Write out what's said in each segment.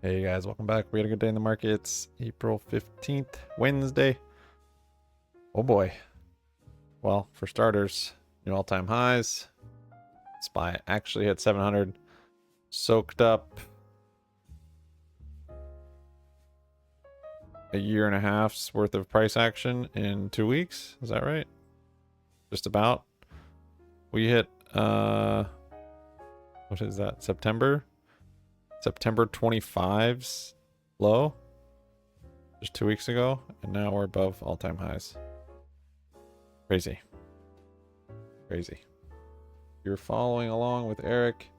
Hey guys, welcome back. We had a good day in the markets. April 15th, Wednesday. Oh boy. Well, for starters, new all-time highs. SPY actually hit 700. Soaked up a year and a half's worth of price action in 2 weeks. Is that right? Just about. We hit, what is that? September 25's low just 2 weeks ago, and now we're above all-time highs. Crazy. If you're following along with Eric,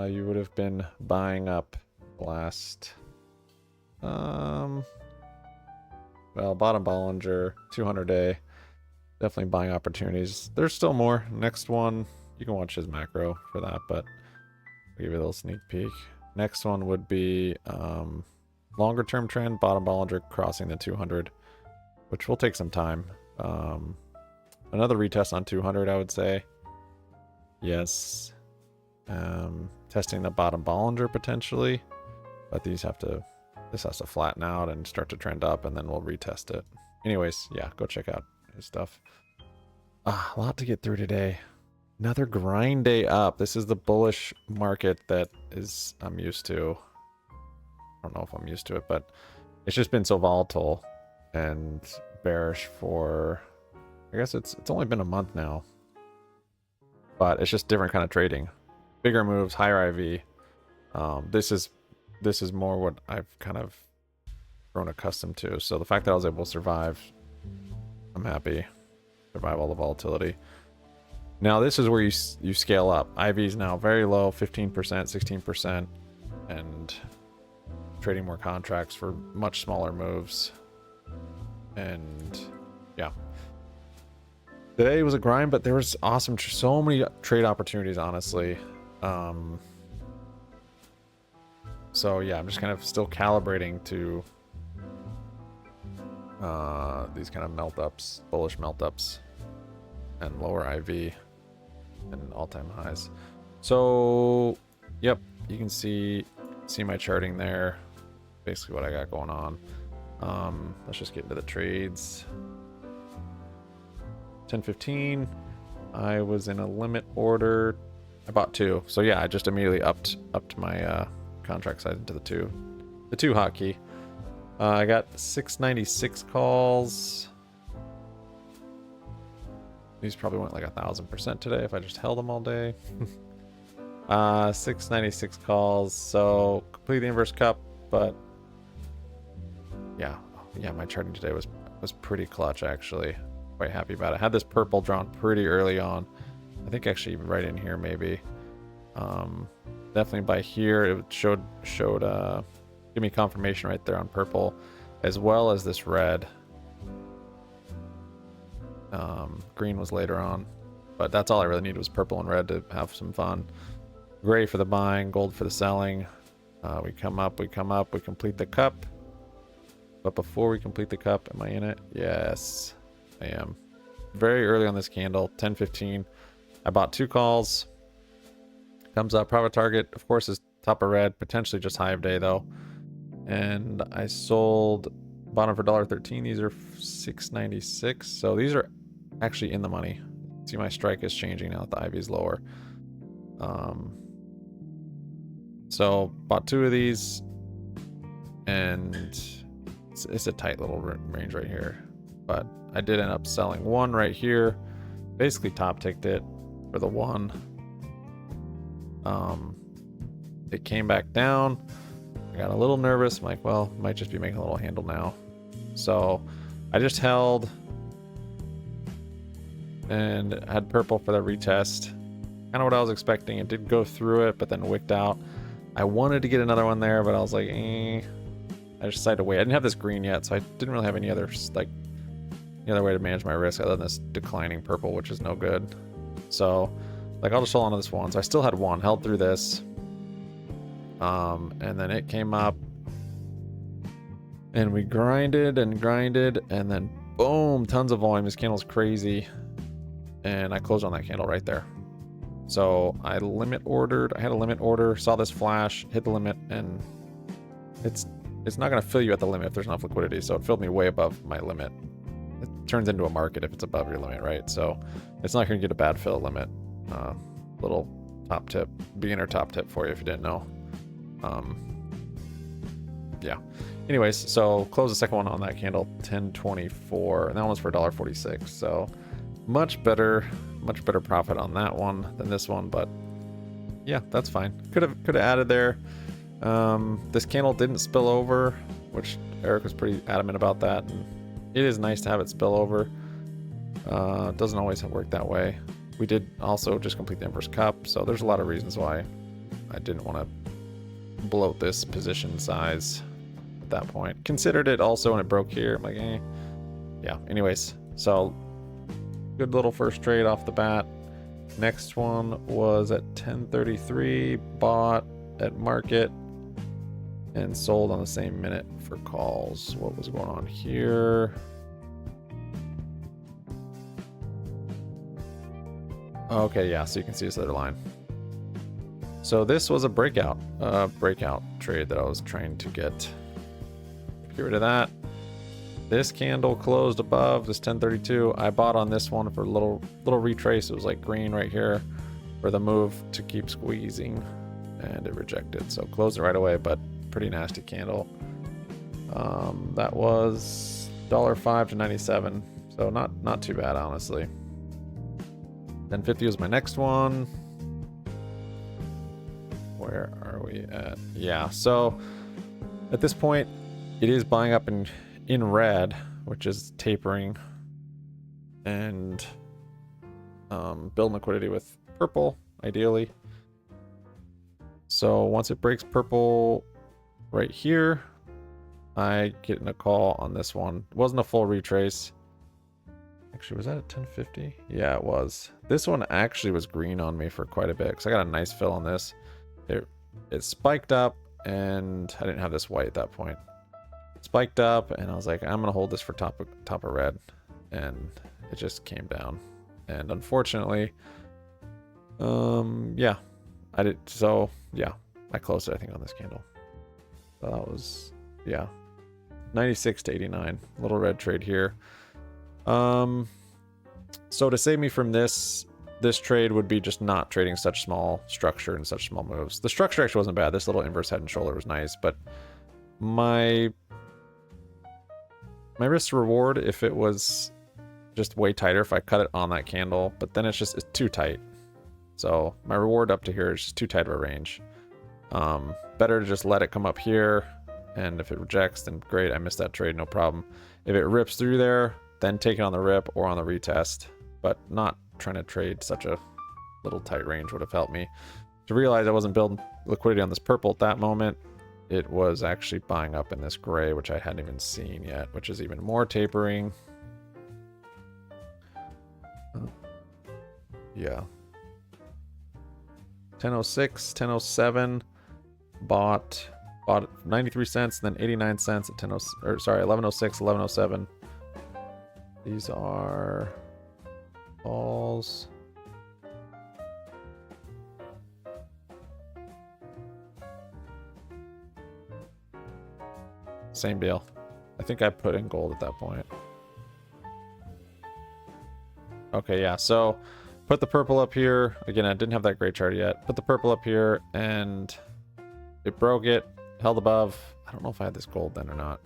you would have been buying up last well, bottom Bollinger 200 day, definitely buying opportunities. There's still more. Next one, you can watch his macro for that, but I'll give you a little sneak peek. Next one would be longer term trend, bottom Bollinger crossing the 200, which will take some time. Another retest on 200, I would say. Yes. Testing the bottom Bollinger potentially, but this has to flatten out and start to trend up, and then we'll retest it. Anyways, yeah, go check out his stuff. A lot to get through today. Another grind day up. This is the bullish market that I'm used to. I don't know if I'm used to it, but it's just been so volatile and bearish for, I guess it's only been a month now. But it's just different kind of trading. Bigger moves, higher IV. This is more what I've kind of grown accustomed to. So the fact that I was able to survive, I'm happy. Survive all the volatility. Now this is where you scale up. IV is now very low, 15%, 16%, and trading more contracts for much smaller moves. And yeah, today was a grind, but there was awesome, so many trade opportunities, honestly. So yeah, I'm just kind of still calibrating to these kind of melt ups, bullish melt ups, and lower IV and all-time highs. So yep, you can see my charting there, basically what I got going on. Let's just get into the trades. 10:15, I was in a limit order. I bought 2, so yeah, I just immediately upped my contract size into the 2 hotkey. I got 696 calls. These probably went like 1,000% today if I just held them all day. 696 calls, so complete the inverse cup, but yeah, my charting today was pretty clutch, actually. Quite happy about it. Had this purple drawn pretty early on. I think actually right in here maybe. Definitely by here it showed give me confirmation right there on purple, as well as this red. Green was later on, but that's all I really needed was purple and red to have some fun. Gray for the buying, gold for the selling. We come up, we complete the cup. But before we complete the cup, am I in it? Yes, I am. Very early on this candle, 10:15. I bought 2 calls. Comes up, profit target, of course, is top of red, potentially just high of day though. And I sold bottom for $1.13. These are 696. So these are actually in the money. See, my strike is changing now that the IV is lower. So bought 2 of these, and it's a tight little range right here. But I did end up selling 1 right here. Basically top ticked it for the 1. It came back down. I got a little nervous. I'm like, well, might just be making a little handle now. So I just held and had purple for the retest. Kind of what I was expecting. It did go through it, but then wicked out. I wanted to get another one there, but I was like, I just decided to wait. I didn't have this green yet, so I didn't really have any other way to manage my risk other than this declining purple, which is no good. So like, I'll just hold on to this one. So I still had 1, held through this. And then it came up and we grinded, and then boom, tons of volume. This candle's crazy. And I closed on that candle right there. So I had a limit order, saw this flash, hit the limit, and it's not going to fill you at the limit if there's enough liquidity. So it filled me way above my limit. It turns into a market if it's above your limit, right? So it's not going to get a bad fill limit. Little top tip, beginner top tip for you if you didn't know. Yeah. Anyways, so close the second one on that candle, 10.24, and that one's for $1.46. So much better profit on that one than this one, but yeah, that's fine. Could have added there. This candle didn't spill over, which Eric was pretty adamant about that. And it is nice to have it spill over. It doesn't always work that way. We did also just complete the inverse cup, so there's a lot of reasons why I didn't want to bloat this position size at that point. Considered it also when it broke here. I'm like, eh. Yeah, anyways, so good little first trade off the bat. Next one was at 10:33, bought at market and sold on the same minute for calls. What was going on here? Okay, yeah, so you can see this other line. So this was a breakout trade that I was trying to get rid of that. This candle closed above this 1032. I bought on this one for a little retrace. It was like green right here for the move to keep squeezing, and it rejected. So closed it right away, but pretty nasty candle. That was $1.05 to 97. So not too bad, honestly. 1050 was my next one. Where are we at? Yeah, so at this point, it is buying up in red, which is tapering, and building liquidity with purple, ideally. So once it breaks purple right here, I get in a call on this one. It wasn't a full retrace. Actually, was that at 1050? Yeah, it was. This one actually was green on me for quite a bit, because I got a nice fill on this. It spiked up, and I didn't have this white at that point. Spiked up, and I was like, I'm gonna hold this for top of red, and it just came down. And unfortunately, yeah, I did. So yeah, I closed it, I think, on this candle. So that was, yeah, 96 to 89. Little red trade here. So to save me from this trade would be just not trading such small structure and such small moves. The structure actually wasn't bad. This little inverse head and shoulder was nice, but my risk to reward, if it was just way tighter, if I cut it on that candle, but then it's too tight. So my reward up to here is just too tight of a range. Better to just let it come up here, and if it rejects, then great, I missed that trade, no problem. If it rips through there, then take it on the rip or on the retest, but not trying to trade such a little tight range would have helped me. To realize I wasn't building liquidity on this purple at that moment, it was actually buying up in this gray, which I hadn't even seen yet, which is even more tapering. Yeah. 1006, 1007, bought 93 cents, then 89 cents at 1106, 1107. These are calls. Same deal. I think I put in gold at that point. Okay, yeah, so put the purple up here. Again, I didn't have that great chart yet. Put the purple up here, and it broke it, held above. I don't know if I had this gold then or not.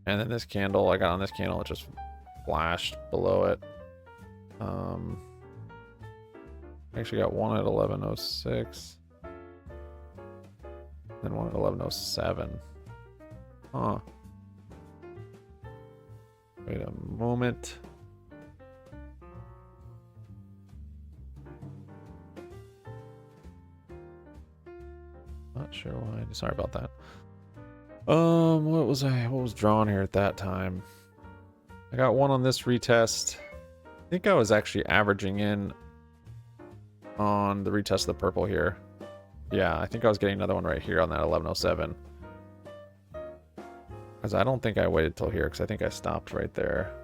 And then this candle, I got on this candle, it just flashed below it. I actually got one at 1106. Then one at 1107. Huh. Wait a moment. Not sure why. Sorry about that. What was drawn here at that time? I got one on this retest. I think I was actually averaging in on the retest of the purple here. Yeah, I think I was getting another one right here on that 1107. Because I don't think I waited till here, because I think I stopped right there.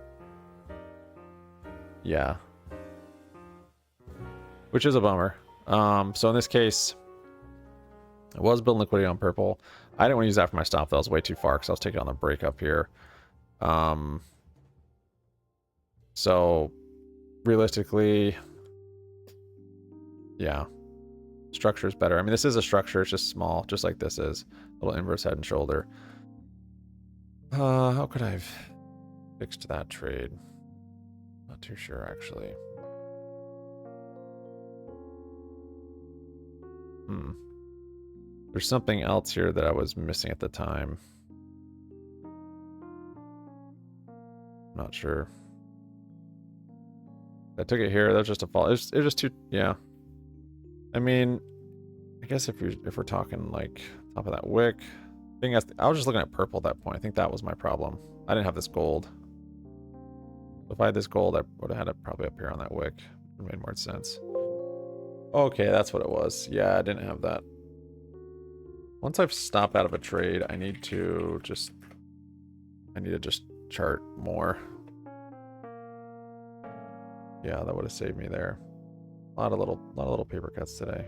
Yeah. Which is a bummer. So in this case, I was building liquidity on purple. I didn't want to use that for my stop. That was way too far because I was taking on the break up here. So realistically, yeah, structure is better. I mean, this is a structure. It's just small, just like this is. Little inverse head and shoulder. How could I have fixed that trade? Not too sure, actually. There's something else here that I was missing at the time. Not sure. I took it here. That was just a fall. It was just too. Yeah. I mean, I guess if we're talking like top of that wick, I was just looking at purple at that point. I think that was my problem. I didn't have this gold. If I had this gold, I would have had it probably up here on that wick. It made more sense. Okay, that's what it was. Yeah, I didn't have that. Once I've stopped out of a trade, I need to just chart more. Yeah, that would have saved me there. A lot of little paper cuts today.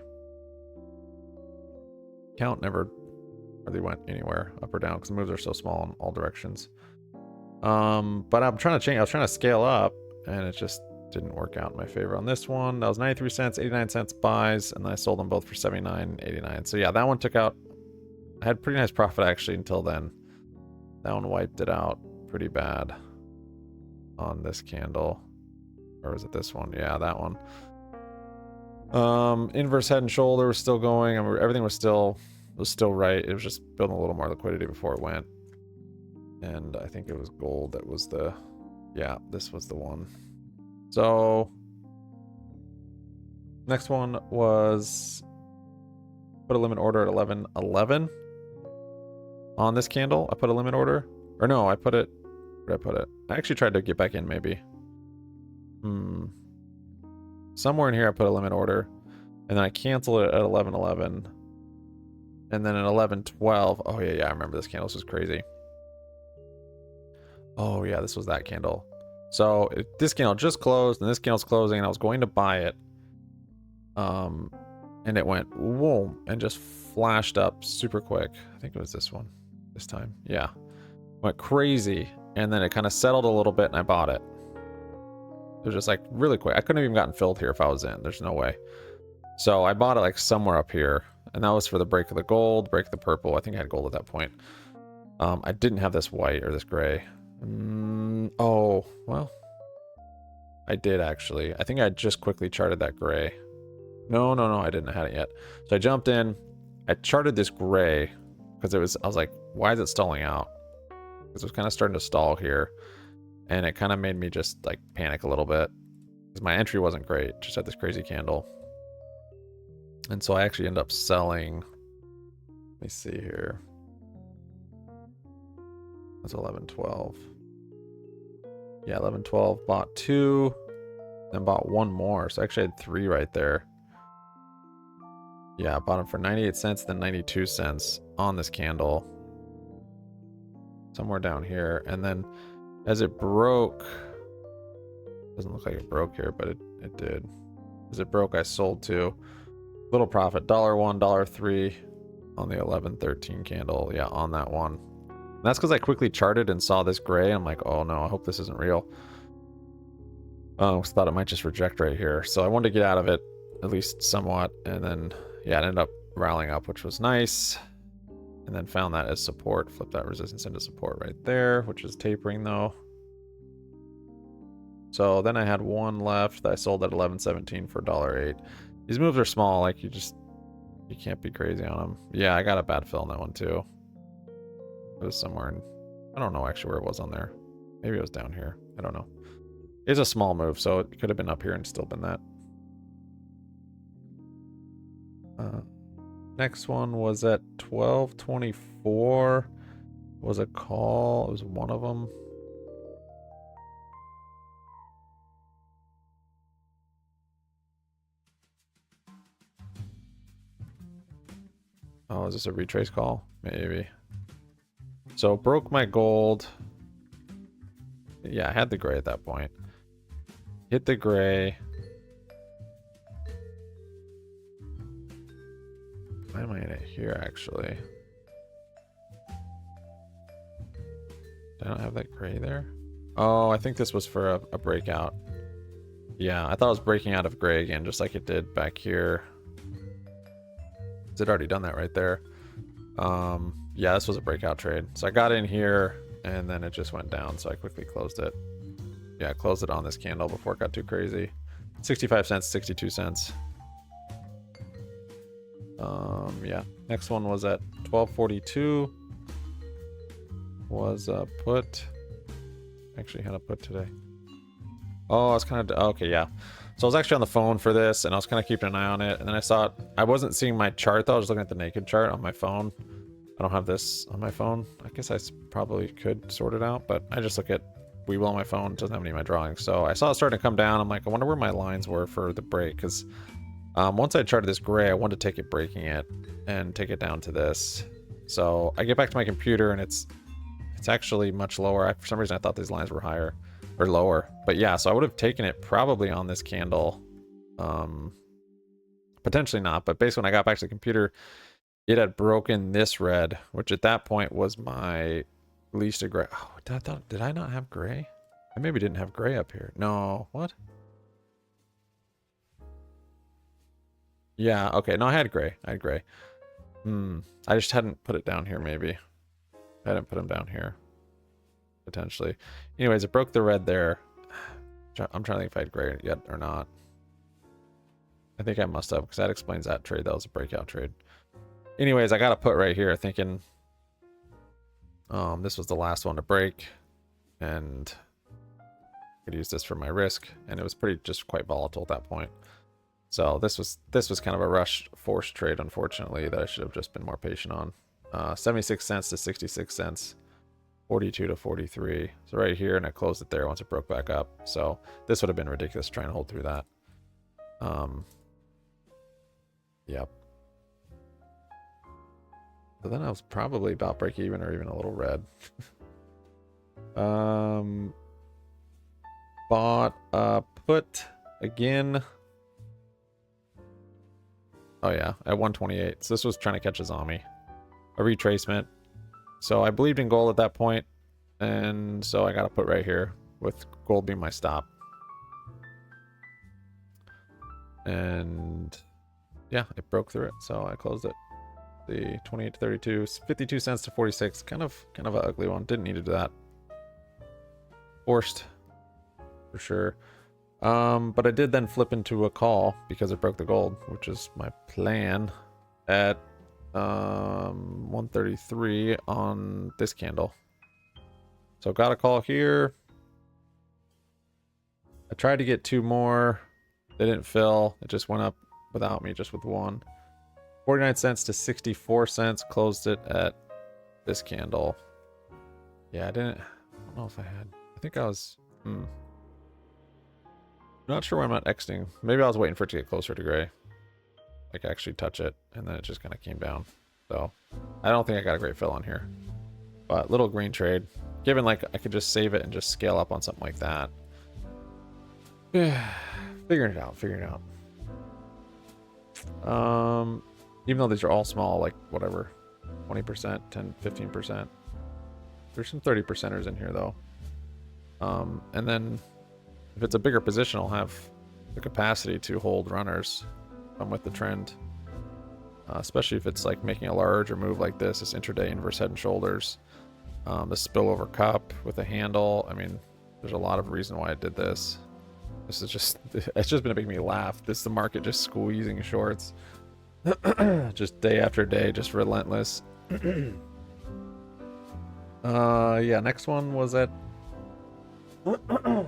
Count never really went anywhere up or down because the moves are so small in all directions. But I'm trying to change. I was trying to scale up, and it just didn't work out in my favor on this one. That was 93 cents, 89 cents buys, and then I sold them both for 79, 89. So yeah, that one took out. I had pretty nice profit actually until then. That one wiped it out pretty bad on this candle. Or was it this one? Yeah, that one. Inverse head and shoulder was still going. I mean, everything was still right. It was just building a little more liquidity before it went. And I think it was gold that was the, yeah, this was the one. So next one was put a limit order at 11.11 on this candle. I put a limit order, or no, I put it. Where did I put it? I actually tried to get back in maybe. Somewhere in here I put a limit order, and then I canceled it at 11.11, and then at 11.12. Oh yeah, I remember this candle. This was crazy. Oh yeah, this was that candle. So this candle just closed, and this candle's closing, and I was going to buy it. And it went whoom and just flashed up super quick. I think it was this one this time. Yeah, went crazy, and then it kind of settled a little bit, and I bought it. It was just like really quick. I couldn't have even gotten filled here if I was in. There's no way. So I bought it like somewhere up here, and that was for the break of the gold, break of the purple. I think I had gold at that point. I didn't have this white or this gray. Oh, well, I did actually. I think I just quickly charted that gray. No, I didn't have it yet. So I jumped in, I charted this gray because I was like, why is it stalling out? Because it was kind of starting to stall here. And it kind of made me just like panic a little bit because my entry wasn't great. Just had this crazy candle. And so I actually ended up selling. Let me see here. That's 11.12. Yeah, 11.12. Bought 2, then bought 1 more. So I actually had 3 right there. Yeah, I bought them for 98 cents, then 92 cents on this candle. Somewhere down here. And then as it broke, doesn't look like it broke here, but it did. As it broke, I sold 2. Little profit, $1, $3 on the 11.13 candle. Yeah, on that one. And that's because I quickly charted and saw this gray. I'm like, oh no, I hope this isn't real. I thought it might just reject right here. So I wanted to get out of it, at least somewhat. And then, yeah, it ended up rallying up, which was nice. And then found that as support. Flip that resistance into support right there, which is tapering though. So then I had 1 left that I sold at 11.17 for $1.08. These moves are small, like you can't be crazy on them. Yeah, I got a bad fill on that one too. It was somewhere in, I don't know actually where it was on there. Maybe it was down here. I don't know. It's a small move, so it could have been up here and still been that. Next one was at 12.24. Was a call. It was one of them. Oh, is this a retrace call? Maybe. So broke my gold. Yeah, I had the gray at that point. Hit the gray. Why am I in it here, actually? I don't have that gray there. Oh, I think this was for a breakout. Yeah, I thought it was breaking out of gray again, just like it did back here. It already done that right there. Yeah, this was a breakout trade. So I got in here, and then it just went down, so I quickly closed it. Yeah, closed it on this candle before it got too crazy. 65 cents, 62 cents. Yeah, next one was at 1242. Was a put. Actually had a put today. Oh, I was kind of, okay, yeah. So I was actually on the phone for this, and I was kind of keeping an eye on it, and then I saw it. I wasn't seeing my chart, though. I was looking at the naked chart on my phone. I don't have this on my phone. I guess I probably could sort it out, but I just look at Webull on my phone. It doesn't have any of my drawings. So I saw it starting to come down. I'm like, I wonder where my lines were for the break, because once I charted this gray, I wanted to take it breaking it and take it down to this. So I get back to my computer, and it's actually much lower. For some reason, I thought these lines were higher or lower. But yeah, so I would have taken it probably on this candle. Potentially not, but basically when I got back to the computer, it had broken this red, which at that point was my least gray. Oh, did I not have gray? I maybe didn't have gray up here. No, what? Yeah, okay. No, I had gray. I had gray. I just hadn't put it down here, maybe. I hadn't put them down here. Potentially. Anyways, it broke the red there. I'm trying to think if I had gray yet or not. I think I must have, because that explains that trade. That was a breakout trade. Anyways, I got a put right here thinking this was the last one to break, and I could use this for my risk, and it was just quite volatile at that point. So this was kind of a rush forced trade, unfortunately, that I should have just been more patient on. 76 cents to 66 cents, 42 to 43. So right here, and I closed it there once it broke back up. So this would have been ridiculous trying to hold through that. Yep. So then I was probably about break even or even a little red. Bought a put again. Oh yeah, at 128. So this was trying to catch a zombie. A retracement. So I believed in gold at that point, and so I got to put right here with gold being my stop. And yeah, it broke through it, so I closed it. The 28 to 32, 52 cents to 46. Kind of an ugly one. Didn't need to do that. Forced, for sure. But I did then flip into a call because it broke the gold, which is my plan at 133 on this candle. So got a call here. I tried to get two more. They didn't fill. It just went up without me, just with one. 49 cents to 64 cents. Closed it at this candle. Yeah, I don't know if I had. I think I was. Not sure why I'm not exiting. Maybe I was waiting for it to get closer to gray. Like actually touch it, and then it just kind of came down. So I don't think I got a great fill on here. But little green trade. Given like I could just save it and just scale up on something like that. Figuring it out. Even though these are all small, like whatever, 20%, 10, 15%. There's some 30%ers in here though. And then if it's a bigger position, I'll have the capacity to hold runners with the trend. Especially if it's like making a larger move like this intraday inverse head and shoulders. The spillover cup with a handle. I mean, there's a lot of reason why I did this. This is just, it's just been making me laugh. This is the market just squeezing shorts. Just day after day, just relentless. Yeah, next one was at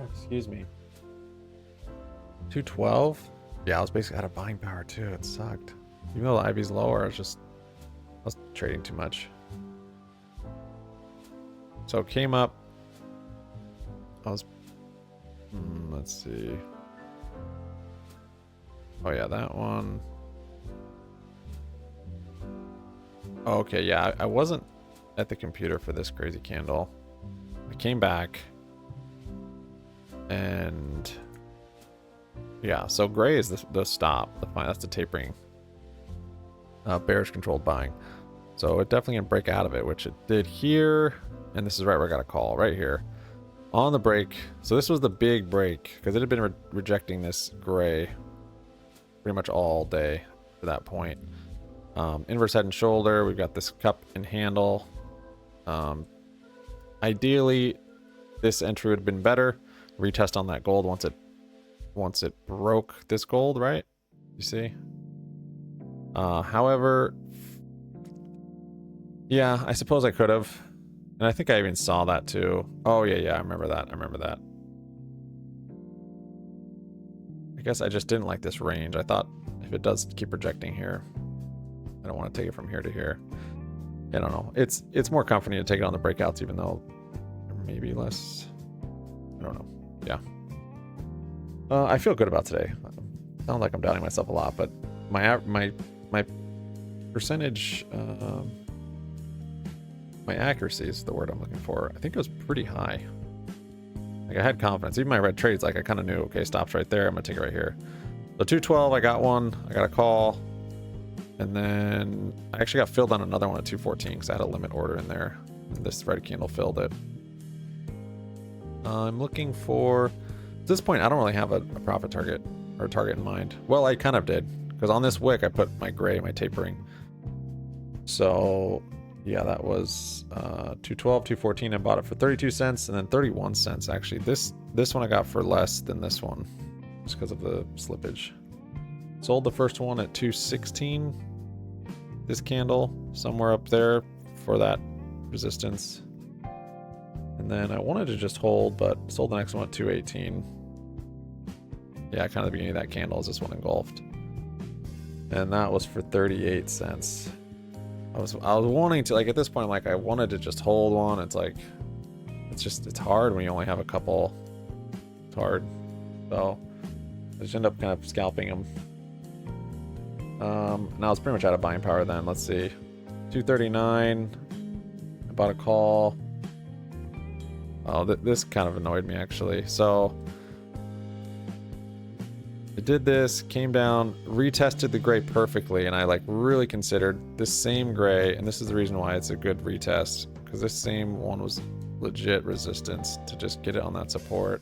excuse me, 212. Yeah, I was basically out of buying power too. It sucked. Even though the IV's lower, I was trading too much. So it came up. I was let's see. Oh yeah, that one. Okay, yeah, I wasn't at the computer for this crazy candle. I came back, and yeah, so gray is the stop. That's the tapering. bearish controlled buying. So it definitely can break out of it, which it did here. And this is right where I got a call, right here. On the break. So this was the big break, because it had been rejecting this gray pretty much all day to that point. Inverse head and shoulder. We've got this cup and handle. Ideally, this entry would have been better. Retest on that gold once it broke this gold, right? You see? However, yeah, I suppose I could have. And I think I even saw that too. Oh, yeah, I remember that. I guess I just didn't like this range. I thought if it does keep projecting here, I don't want to take it from here to here. I don't know. It's more comforting to take it on the breakouts, even though maybe less. I don't know. Yeah. I feel good about today. Sounds like I'm doubting myself a lot, but my percentage, my accuracy is the word I'm looking for. I think it was pretty high. Like, I had confidence. Even my red trades, like, I kind of knew, okay, stops right there. I'm gonna take it right here. So 212, I got one. I got a call. And then I actually got filled on another one at 214 because I had a limit order in there. And this red candle filled it. I'm looking for... At this point, I don't really have a profit target or a target in mind. Well, I kind of did. Because on this wick, I put my gray, my tapering. So... yeah, that was 212, 214. I bought it for 32 cents and then 31 cents. Actually, this one I got for less than this one, just because of the slippage. Sold the first one at 216. This candle somewhere up there for that resistance. And then I wanted to just hold, but sold the next one at 218. Yeah, kind of the beginning of that candle as this one engulfed. And that was for 38 cents. I was wanting to, like, at this point, like, I wanted to just hold one. It's like, it's hard when you only have a couple. It's hard. So I just end up kind of scalping them. Now it's pretty much out of buying power then. Let's see. 239. I bought a call. Oh, this kind of annoyed me, actually. So I did this, came down, retested the gray perfectly, and I like really considered this same gray, and this is the reason why it's a good retest, because this same one was legit resistance to just get it on that support.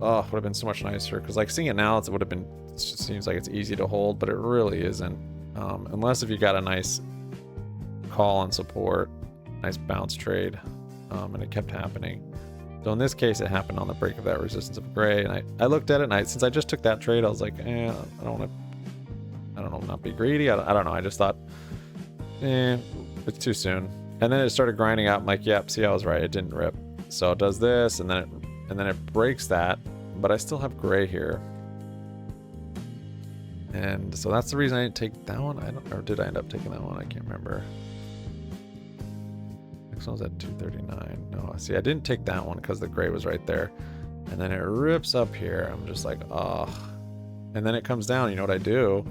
Oh, would have been so much nicer, because like seeing it now, it would have been, it just seems like it's easy to hold, but it really isn't. Unless if you got a nice call on support, nice bounce trade, and it kept happening. So in this case, it happened on the break of that resistance of gray, and I looked at it, and since I just took that trade, I was like, I don't want to, not be greedy. I don't know. I just thought, it's too soon. And then it started grinding up. I'm like, yep, see, I was right. It didn't rip. So it does this, and then it breaks that, but I still have gray here. And so that's the reason I didn't take that one. Or did I end up taking that one? I can't remember. Next one was at 239. No, see, I didn't take that one because the gray was right there. And then it rips up here. I'm just like, oh. And then it comes down. You know what I do?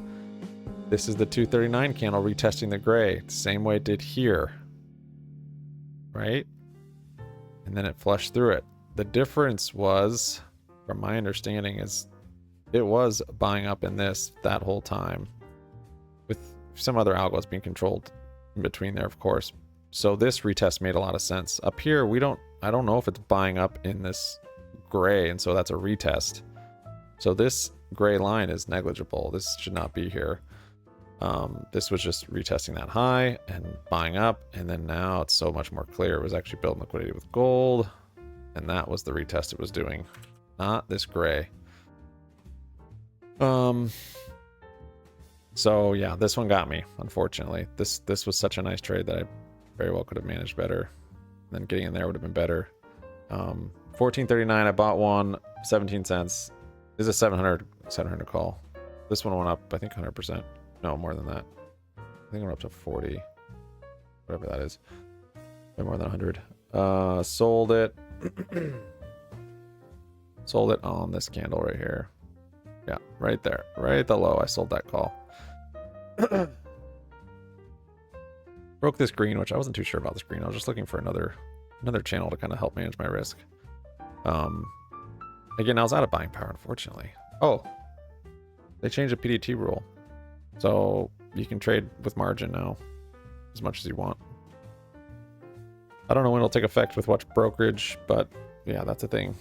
This is the 239 candle retesting the gray. The same way it did here. Right? And then it flushed through it. The difference was, from my understanding, is it was buying up in this that whole time. With some other algos being controlled in between there, of course. So this retest made a lot of sense. Up here, I don't know if it's buying up in this gray, and so that's a retest. So this gray line is negligible. This should not be here. This was just retesting that high and buying up, and then now it's so much more clear. It was actually building liquidity with gold, and that was the retest it was doing, not this gray. So yeah, this one got me, unfortunately. This was such a nice trade that I very well could have managed better. Then getting in there would have been better. 1439, I bought one, 17 cents. This is a 700 call. This one went up, I think 100%. No, more than that. I think it went up to 40. Whatever that is. Way more than 100. Sold it. Sold it on this candle right here. Yeah, right there. Right at the low, I sold that call. Broke this green, which I wasn't too sure about this green. I was just looking for another channel to kind of help manage my risk. Again, I was out of buying power, unfortunately. Oh, they changed the PDT rule. So you can trade with margin now as much as you want. I don't know when it'll take effect with what brokerage, but yeah, that's a thing.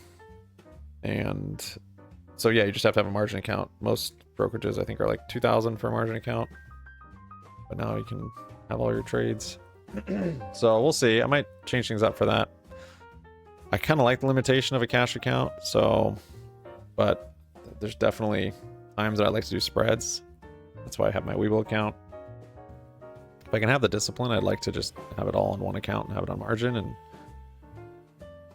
And so yeah, you just have to have a margin account. Most brokerages I think are like 2,000 for a margin account, but now you can have all your trades. So we'll see. I might change things up for that. I kind of like the limitation of a cash account, so, but there's definitely times that I like to do spreads. That's why I have my Webull account. If I can have the discipline, I'd like to just have it all on one account and have it on margin and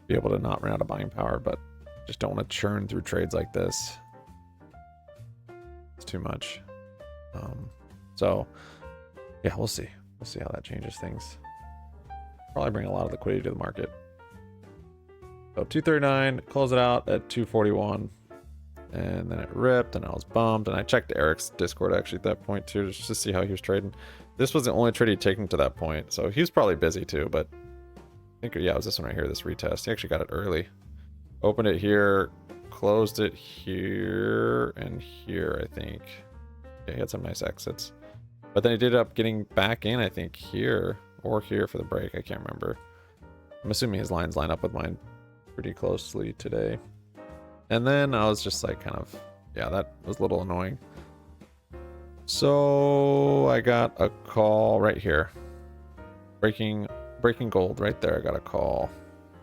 be able to not run out of buying power, but just don't want to churn through trades like this. It's too much. So yeah, we'll see. We'll see how that changes things. Probably bring a lot of liquidity to the market. So 239, close it out at 241. And then it ripped and I was bummed. And I checked Eric's Discord actually at that point too, just to see how he was trading. This was the only trade he'd taken to that point. So he was probably busy too, but I think, yeah, it was this one right here, this retest. He actually got it early. Opened it here, closed it here and here, I think. Yeah, he had some nice exits. But then he did end up getting back in, I think, here or here for the break. I can't remember. I'm assuming his lines line up with mine pretty closely today. And then I was just like kind of, yeah, that was a little annoying. So I got a call right here. Breaking gold right there. I got a call.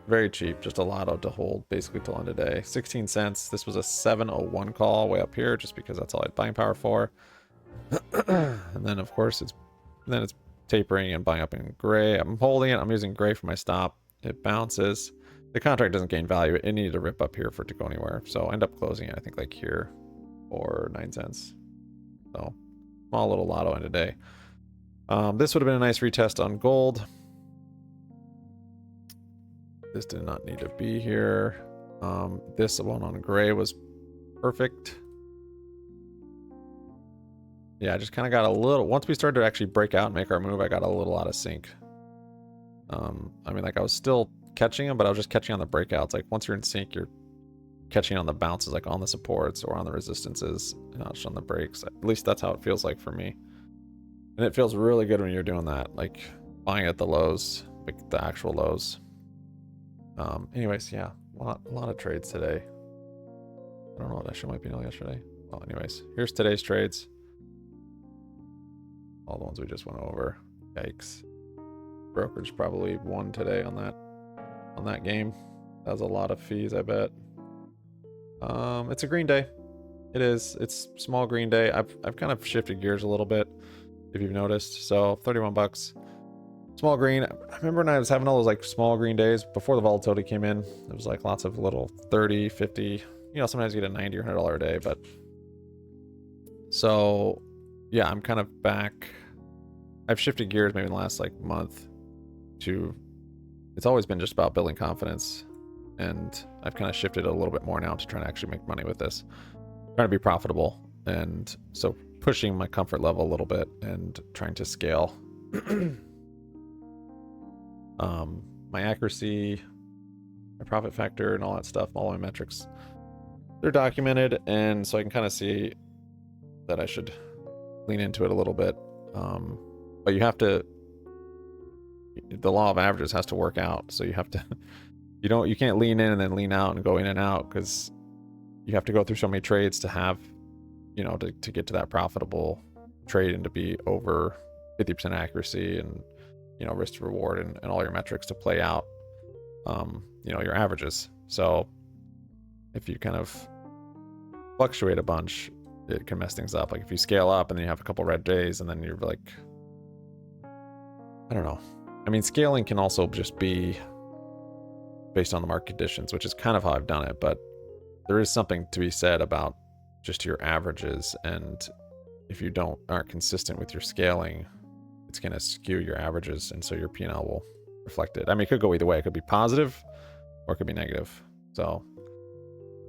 Very cheap, just a lotto to hold basically till end of day. 16 cents. This was a 701 call way up here just because that's all I had buying power for. And then of course it's tapering and buying up in gray. I'm holding it. I'm using gray for my stop. It bounces. The contract doesn't gain value. It needed to rip up here for it to go anywhere. So I end up closing it, I think like here or 9 cents. So small little lotto end of day. This would have been a nice retest on gold. This did not need to be here. This one on gray was perfect. Yeah, I just kind of got a little, once we started to actually break out and make our move, I got a little out of sync. I mean, like I was still catching them, but I was just catching on the breakouts. Like once you're in sync, you're catching on the bounces, like on the supports or on the resistances, not just on the breaks. At least that's how it feels like for me. And it feels really good when you're doing that, like buying at the lows, like the actual lows. Anyways, yeah, a lot of trades today. I don't know what actually might be nil yesterday. Well, anyways, here's today's trades. All the ones we just went over. Yikes. Brokerage probably won today on that game. That was a lot of fees, I bet. It's a green day. It is. It's small green day. I've kind of shifted gears a little bit, if you've noticed. So 31 bucks. Small green. I remember when I was having all those like small green days before the volatility came in. It was like lots of little 30, 50. You know, sometimes you get a $90 or $100 a day, but so yeah, I'm kind of back. I've shifted gears maybe in the last like month to, it's always been just about building confidence, and I've kind of shifted a little bit more now to trying to actually make money with this, trying to be profitable, and so pushing my comfort level a little bit and trying to scale. My accuracy, my profit factor, and all that stuff, all my metrics, they're documented, and so I can kind of see that I should lean into it a little bit. But you have to, the law of averages has to work out, so you have to, you can't lean in and then lean out and go in and out, because you have to go through so many trades to have, you know, to get to that profitable trade and to be over 50% accuracy and, you know, risk to reward and all your metrics to play out, you know, your averages. So if you kind of fluctuate a bunch, it can mess things up. Like if you scale up and then you have a couple red days and then you're like, I don't know. I mean, scaling can also just be based on the market conditions, which is kind of how I've done it, but there is something to be said about just your averages, and if you aren't consistent with your scaling, it's going to skew your averages, and so your P&L will reflect it. I mean, it could go either way. It could be positive or it could be negative. So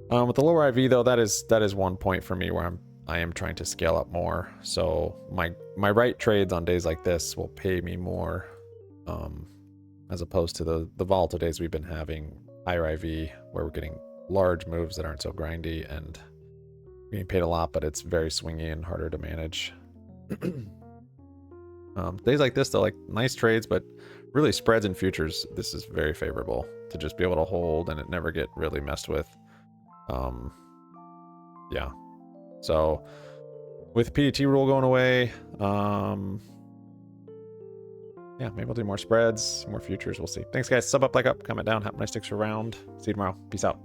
with the lower IV though, that is one point for me where I am trying to scale up more. So my right trades on days like this will pay me more, as opposed to the volatile days we've been having, higher IV, where we're getting large moves that aren't so grindy and getting paid a lot, but it's very swingy and harder to manage. Days like this, though, like nice trades, but really spreads and futures, this is very favorable to just be able to hold and it never get really messed with. Yeah. So with PDT rule going away, yeah, maybe we'll do more spreads, more futures. We'll see. Thanks, guys. Sub up, like up, comment down. Have a nice sticks around. See you tomorrow. Peace out.